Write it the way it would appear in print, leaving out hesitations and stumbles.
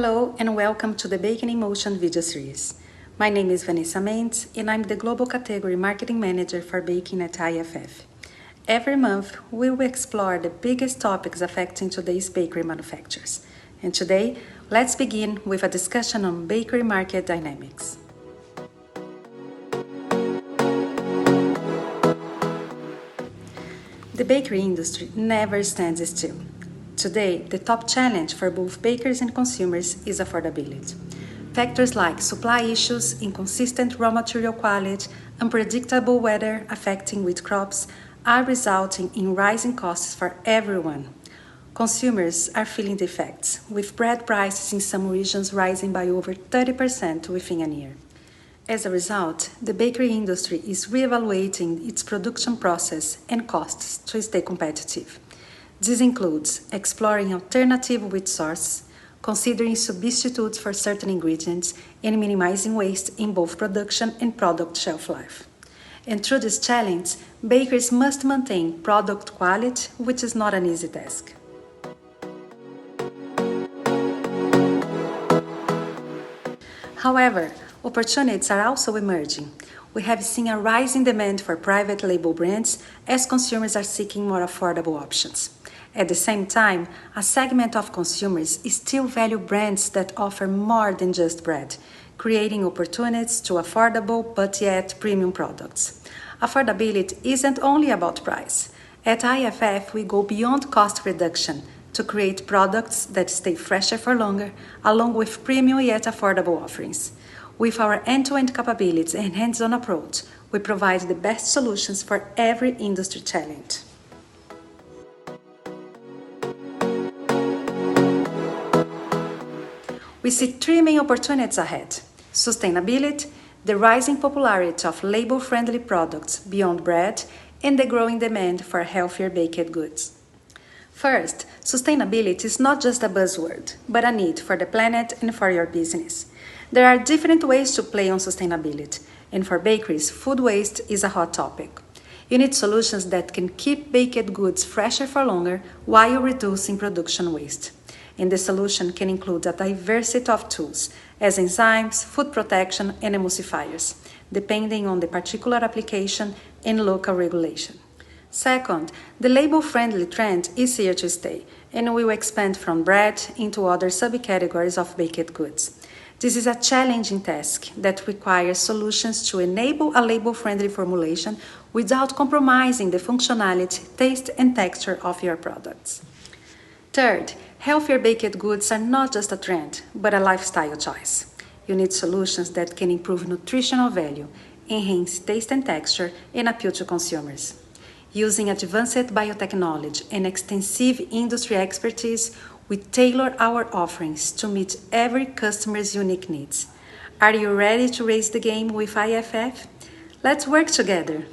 Hello and welcome to the Baking in Motion video series. My name is Vanessa Mendes and I'm the Global Category Marketing Manager for Baking at IFF. Every month, we will explore the biggest topics affecting today's bakery manufacturers. And today, let's begin with a discussion on bakery market dynamics. The bakery industry never stands still. Today, the top challenge for both bakers and consumers is affordability. Factors like supply issues, inconsistent raw material quality, unpredictable weather affecting wheat crops are resulting in rising costs for everyone. Consumers are feeling the effects, with bread prices in some regions rising by over 30% within a year. As a result, the bakery industry is reevaluating its production process and costs to stay competitive. This includes exploring alternative wheat sources, considering substitutes for certain ingredients, and minimizing waste in both production and product shelf life. And through this challenge, bakers must maintain product quality, which is not an easy task. However, opportunities are also emerging. We have seen a rise in demand for private label brands as consumers are seeking more affordable options. At the same time, a segment of consumers still value brands that offer more than just bread, creating opportunities to affordable but yet premium products. Affordability isn't only about price. At IFF, we go beyond cost reduction to create products that stay fresher for longer, along with premium yet affordable offerings. With our end-to-end capabilities and hands-on approach, we provide the best solutions for every industry challenge. We see three main opportunities ahead: sustainability, the rising popularity of label-friendly products beyond bread, and the growing demand for healthier baked goods. First, sustainability is not just a buzzword, but a need for the planet and for your business. There are different ways to play on sustainability, and for bakeries, food waste is a hot topic. You need solutions that can keep baked goods fresher for longer while reducing production waste. And the solution can include a diversity of tools, as enzymes, food protection, and emulsifiers, depending on the particular application and local regulation. Second, the label-friendly trend is here to stay, and will expand from bread into other subcategories of baked goods. This is a challenging task that requires solutions to enable a label-friendly formulation without compromising the functionality, taste, and texture of your products. Third, healthier baked goods are not just a trend, but a lifestyle choice. You need solutions that can improve nutritional value, enhance taste and texture, and appeal to consumers. Using advanced biotechnology and extensive industry expertise, we tailor our offerings to meet every customer's unique needs. Are you ready to raise the game with IFF? Let's work together!